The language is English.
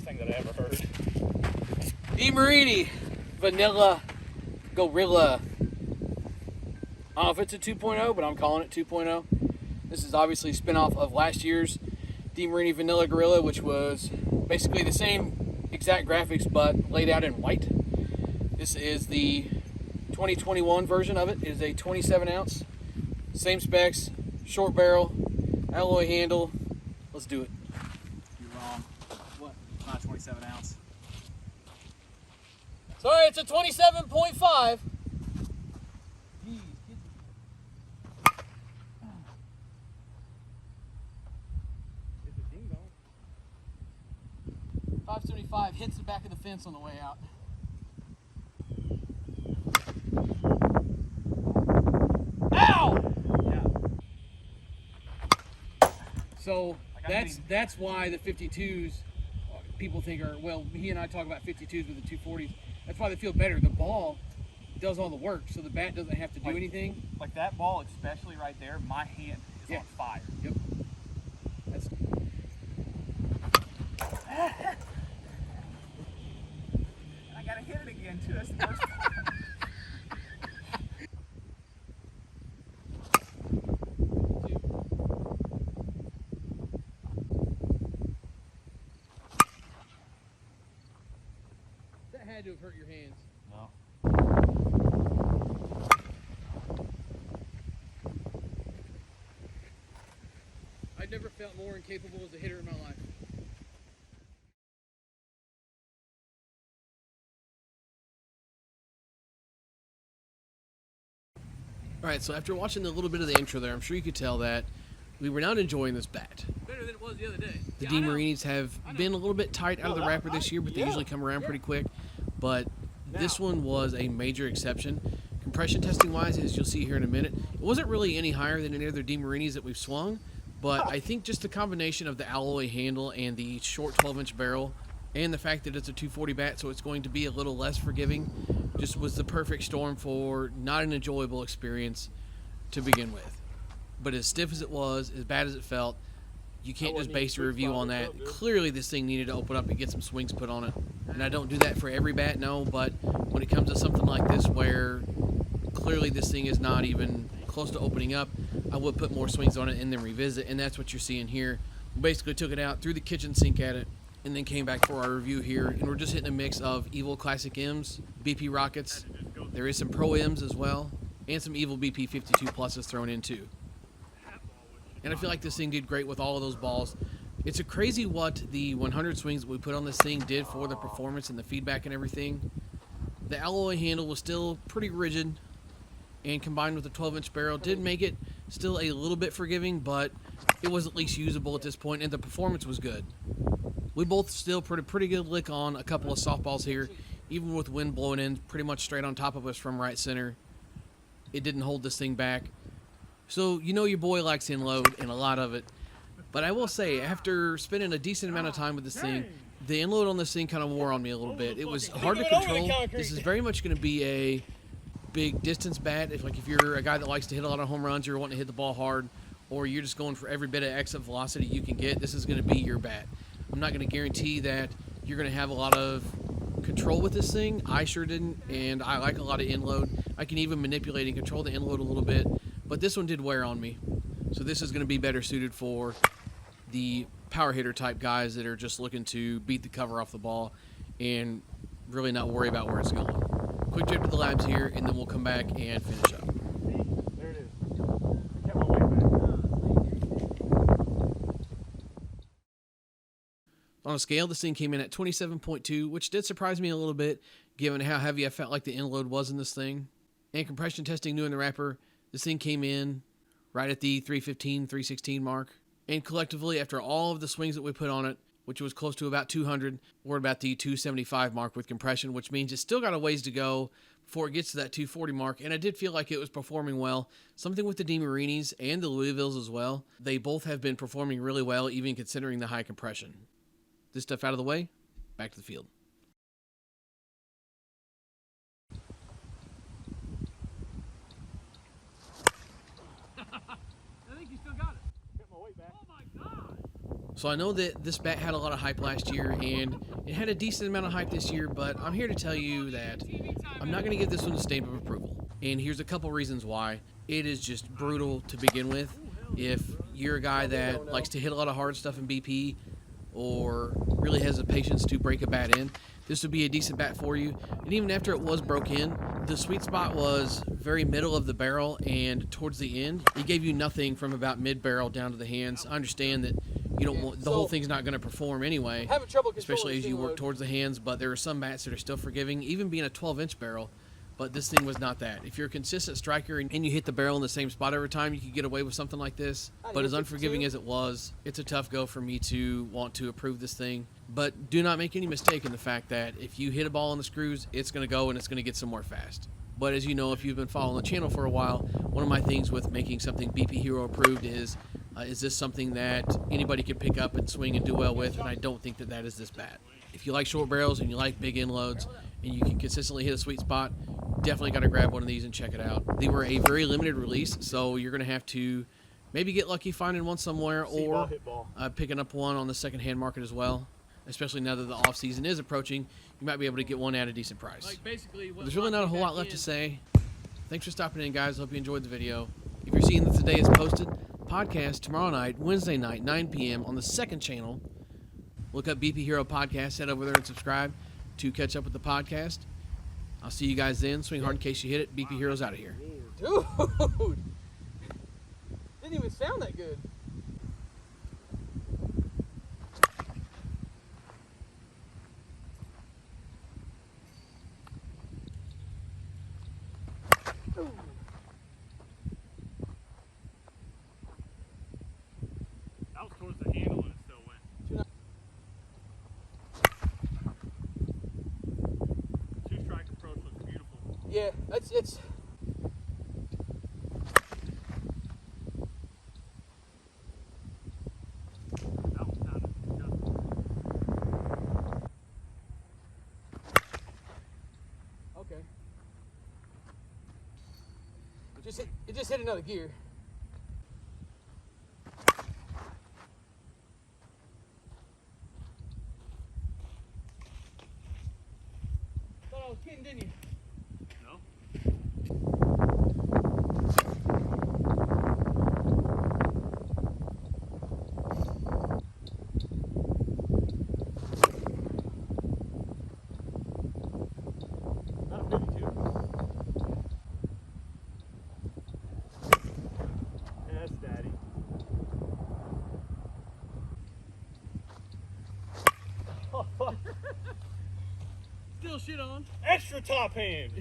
coolest thing that I ever heard. DeMarini Vanilla Gorilla. I don't know if it's a 2.0, but I'm calling it 2.0. This is obviously a spinoff of last year's DeMarini Vanilla Gorilla, which was basically the same exact graphics but laid out in white. This is the 2021 version of it. It is a 27 ounce, same specs, short barrel, alloy handle. Let's do it. You're wrong. What? It's not a 27 ounce. Sorry, it's a 27.5. Jeez, 575 hits the back of the fence on the way out. Ow! Yeah. So that's why the 52s people think are, well, he and I talk about 52s with the 240s. That's why they feel better. The ball does all the work, so the bat doesn't have to do anything. Like that ball, especially right there, my hand is on fire. Yep. That's I gotta hit it again too. That's the worst part. That had to have hurt your hands. No. I've never felt more incapable as a hitter in my life. Alright, so after watching a little bit of the intro there, I'm sure you could tell that we were not enjoying this bat. Better than it was the other day. The DeMarinis have been a little bit tight out of the wrapper this year, but they usually come around pretty quick. But this one was a major exception. Compression testing wise, as you'll see here in a minute, it wasn't really any higher than any other DeMarinis that we've swung, but I think just the combination of the alloy handle and the short 12-inch barrel and the fact that it's a 240 bat, so it's going to be a little less forgiving, just was the perfect storm for not an enjoyable experience to begin with. But as stiff as it was, as bad as it felt, you can't just base your review on that. Clearly this thing needed to open up and get some swings put on it. And I don't do that for every bat, no, but when it comes to something like this where clearly this thing is not even close to opening up, I would put more swings on it and then revisit, and that's what you're seeing here. We basically took it out, threw the kitchen sink at it, and then came back for our review here, and we're just hitting a mix of Evil Classic M's, BP Rockets, there is some Pro M's as well, and some Evil BP 52 Pluses thrown in too. And I feel like this thing did great with all of those balls. It's a crazy what the 100 swings that we put on this thing did for the performance and the feedback and everything. The alloy handle was still pretty rigid, and combined with the 12-inch barrel did make it still a little bit forgiving, but it was at least usable at this point, and the performance was good. We both still put a pretty good lick on a couple of softballs here, even with wind blowing in pretty much straight on top of us from right center. It didn't hold this thing back. So you know your boy likes inload, and a lot of it. But I will say, after spending a decent amount of time with this thing, the inload on this thing kind of wore on me a little bit. It was hard to control. This is very much going to be a big distance bat. If you're a guy that likes to hit a lot of home runs, you're wanting to hit the ball hard, or you're just going for every bit of exit velocity you can get, this is going to be your bat. I'm not going to guarantee that you're going to have a lot of control with this thing. I sure didn't, and I like a lot of inload. I can even manipulate and control the inload a little bit, but this one did wear on me. So this is going to be better suited for the power hitter type guys that are just looking to beat the cover off the ball and really not worry about where it's going. Quick trip to the labs here, and then we'll come back and finish up. There it is. I kept my weight back. On a scale, this thing came in at 27.2, which did surprise me a little bit, given how heavy I felt like the inload was in this thing. And compression testing new in the wrapper, this thing came in right at the 315, 316 mark. And collectively, after all of the swings that we put on it, which was close to about 200, we're about the 275 mark with compression, which means it's still got a ways to go before it gets to that 240 mark. And I did feel like it was performing well. Something with the DeMarinis and the Louisvilles as well. They both have been performing really well, even considering the high compression. This stuff out of the way, back to the field. I think you still got it. Kept my weight back. Oh my God! So I know that this bat had a lot of hype last year, and it had a decent amount of hype this year, but I'm here to tell you that I'm not going to give this one a stamp of approval. And here's a couple reasons why. It is just brutal to begin with. If you're a guy that likes to hit a lot of hard stuff in BP, or really has the patience to break a bat in, this would be a decent bat for you. And even after it was broke in, the sweet spot was very middle of the barrel, and towards the end, it gave you nothing from about mid-barrel down to the hands. I understand that you don't want, the whole thing's not going to perform anyway, especially as you work towards the hands, but there are some bats that are still forgiving, even being a 12-inch barrel. But this thing was not that. If you're a consistent striker and you hit the barrel in the same spot every time, you could get away with something like this. But as unforgiving as it was, it's a tough go for me to want to approve this thing. But do not make any mistake in the fact that if you hit a ball on the screws, it's going to go and it's going to get somewhere fast. But as you know, if you've been following the channel for a while, one of my things with making something BP Hero approved is this something that anybody can pick up and swing and do well with? And I don't think that that is this bat. If you like short barrels and you like big inloads and you can consistently hit a sweet spot, definitely got to grab one of these and check it out. They were a very limited release, so you're going to have to maybe get lucky finding one somewhere, or picking up one on the secondhand market as well. Especially now that the off season is approaching, you might be able to get one at a decent price. Like basically, there's really not a whole lot left to say. Thanks for stopping in, guys. Hope you enjoyed the video. If you're seeing this today is posted, podcast tomorrow night, Wednesday night, 9 p.m. on the second channel. Look up BP Hero Podcast. Head over there and subscribe to catch up with the podcast. I'll see you guys then. Swing hard in case you hit it. BP Hero's out of here. Dude! Didn't even sound that good. That was towards the handle and it still went. Two-strike approach looks beautiful. Yeah, it's. That one sounded disgusting. Okay. It just hit another gear. Thought I was kidding, didn't you? No? Not a 52. Yes, Daddy. Oh, fuck. Still shit on. Extra top hand.